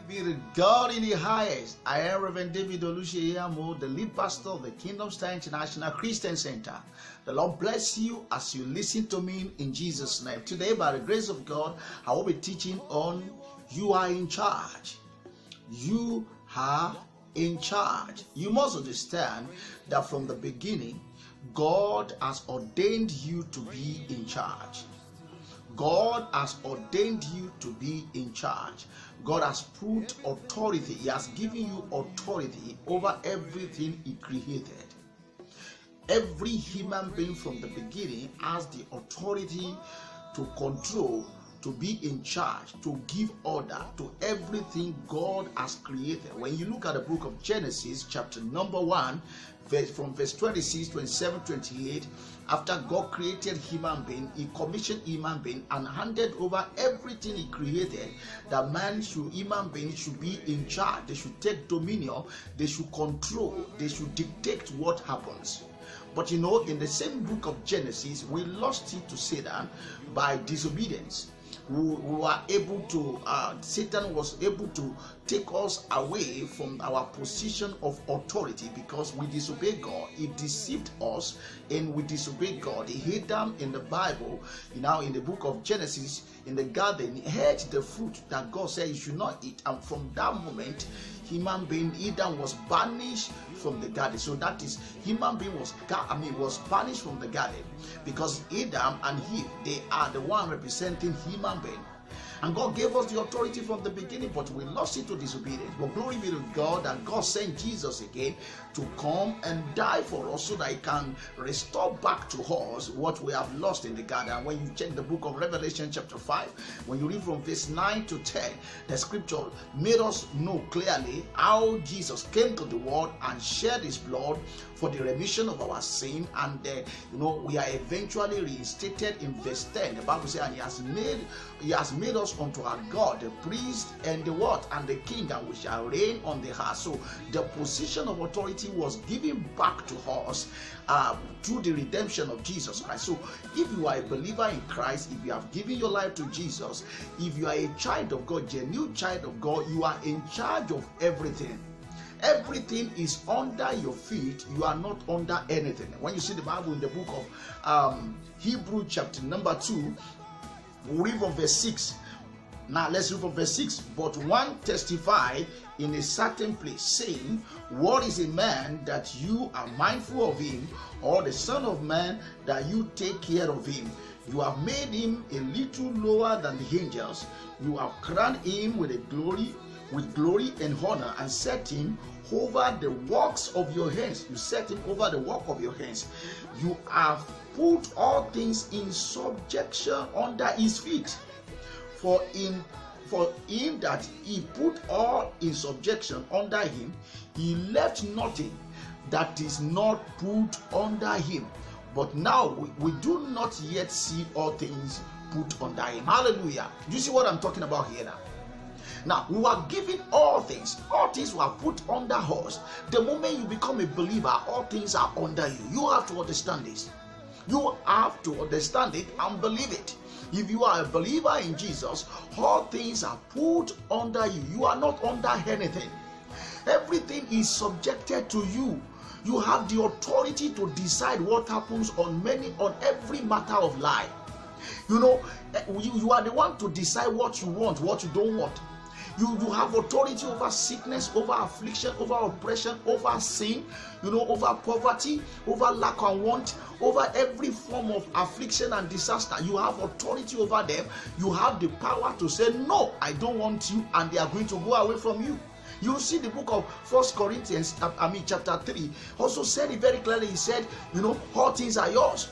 Be to God in the highest. I am Reverend David Olusheyamo, the lead pastor of the Kingdom Star International Christian Center. The Lord bless you as you listen to me in Jesus' name. Today, by the grace of God, I will be teaching on you are in charge. You are in charge. You must understand that from the beginning, God has ordained you to be in charge. God has ordained you to be in charge. God has put authority. He has given you authority over everything He created. Every human being from the beginning has the authority to control, to be in charge, to give order to everything God has created. When you look at the book of Genesis, chapter number 1, from verse 26, 27, 28, after God created human being, He commissioned human being and handed over everything He created, that human beings should be in charge. They should take dominion, they should control, they should dictate what happens. But in the same book of Genesis, we lost it to Satan by disobedience. Satan was able to take us away from our position of authority because we disobeyed God. He deceived us and we disobeyed God. He hid them in the Bible, in the book of Genesis, in the garden. He ate the fruit that God said you should not eat, and from that moment, human being Adam was banished from the garden. So that is, human being was banished from the garden because Adam and Eve, they are the one representing human being. And God gave us the authority from the beginning, but we lost it to disobedience. But glory be to God that God sent Jesus again to come and die for us so that He can restore back to us what we have lost in the garden. And when you check the book of Revelation chapter 5, when you read from verse 9 to 10, the scripture made us know clearly how Jesus came to the world and shed His blood for the remission of our sin, and we are eventually reinstated in verse 10. The Bible says, and He has made us unto our God the priest and the what? And the king, and we shall reign on the earth. So the position of authority was given back to us through the redemption of Jesus Christ. So if you are a believer in Christ, if you have given your life to Jesus, if you are a child of God, genuine child of God, you are in charge of everything. Everything is under your feet. You are not under anything. When you see the Bible in the book of Hebrew chapter number 2, we read from verse 6. Now let's read from verse 6. But one testified in a certain place, saying, what is a man that you are mindful of him, or the son of man that you take care of him? You have made him a little lower than the angels. You have crowned him with glory and honor, and set him over the works of your hands. You set him over the work of your hands. You have put all things in subjection under his feet. For him that He put all in subjection under him, He left nothing that is not put under him. But now we do not yet see all things put under him. Hallelujah. Do you see what I'm talking about here now? Now, we are given all things. All things were put under us. The moment you become a believer, all things are under you. You have to understand this. You have to understand it and believe it. If you are a believer in Jesus, all things are put under you. You are not under anything. Everything is subjected to you. You have the authority to decide what happens on every matter of life. You are the one to decide what you want, what you don't want. You have authority over sickness, over affliction, over oppression, over sin, over poverty, over lack and want, over every form of affliction and disaster. You have authority over them. You have the power to say, no, I don't want you, and they are going to go away from you. You see the book of 1 Corinthians, chapter 3, also said it very clearly. He said, all things are yours.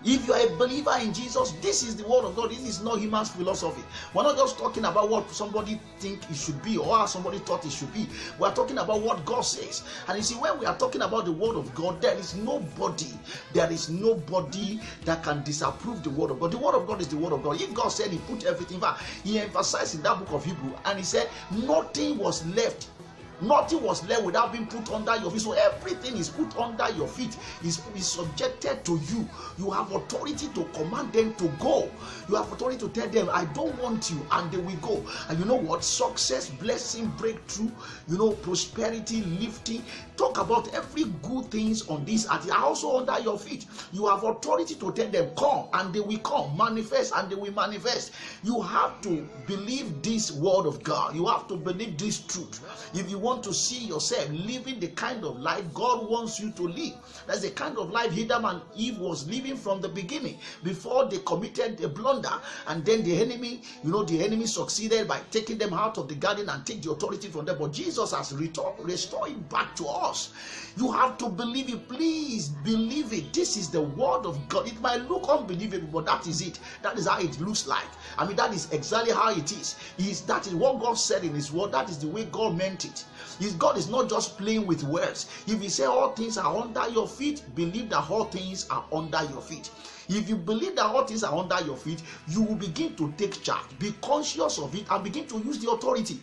If you are a believer in Jesus, this is the word of God. This is not human philosophy. We're not just talking about what somebody think it should be or how somebody thought it should be. We're talking about what God says. And you see, when we are talking about the word of God, there is nobody that can disapprove the word of God. The word of God is the word of God. If God said He put everything back, He emphasized in that book of Hebrew, and He said nothing was left Nothing was left without being put under your feet. So everything is put under your feet, is subjected to you. You have authority to command them to go. You have authority to tell them, I don't want you, and they will go. And you know what? Success, blessing, breakthrough, prosperity, lifting. Talk about every good things on this earth are also under your feet. You have authority to tell them, come, and they will come. Manifest, and they will manifest. You have to believe this word of God. You have to believe this truth. If you want to see yourself living the kind of life God wants you to live, that's the kind of life Adam and Eve was living from the beginning, before they committed a blunder, and then the enemy succeeded by taking them out of the garden and take the authority from them. But Jesus has restored it back to us. You have to believe it. Please believe it. This is the word of God. It might look unbelievable, but that is it. That is how it looks like. I mean, that is exactly how it is. That is what God said in his word. That is the way God meant it. God is not just playing with words. If he said all things are under your feet, believe that all things are under your feet. If you believe that all things are under your feet, you will begin to take charge. Be conscious of it and begin to use the authority.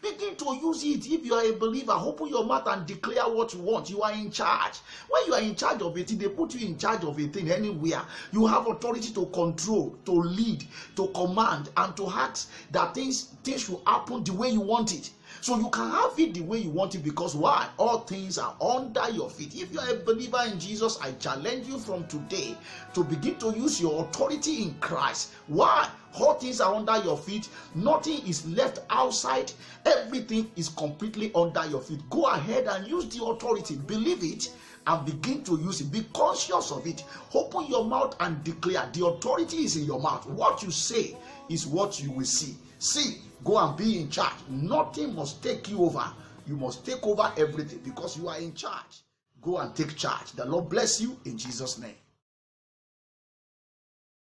Begin to use it. If you are a believer, open your mouth and declare what you want. You are in charge. When you are in charge of it, they put you in charge of a thing anywhere. You have authority to control, to lead, to command, and to ask that things should happen the way you want it. So you can have it the way you want it, because why? All things are under your feet. If you are a believer in Jesus, I challenge you from today to begin to use your authority in Christ. Why? All things are under your feet. Nothing is left outside. Everything is completely under your feet. Go ahead and use the authority. Believe it and begin to use it. Be conscious of it. Open your mouth and declare. The authority is in your mouth. What you say is what you will see. See, go and be in charge. Nothing must take you over. You must take over everything because you are in charge. Go and take charge. The Lord bless you in Jesus' name.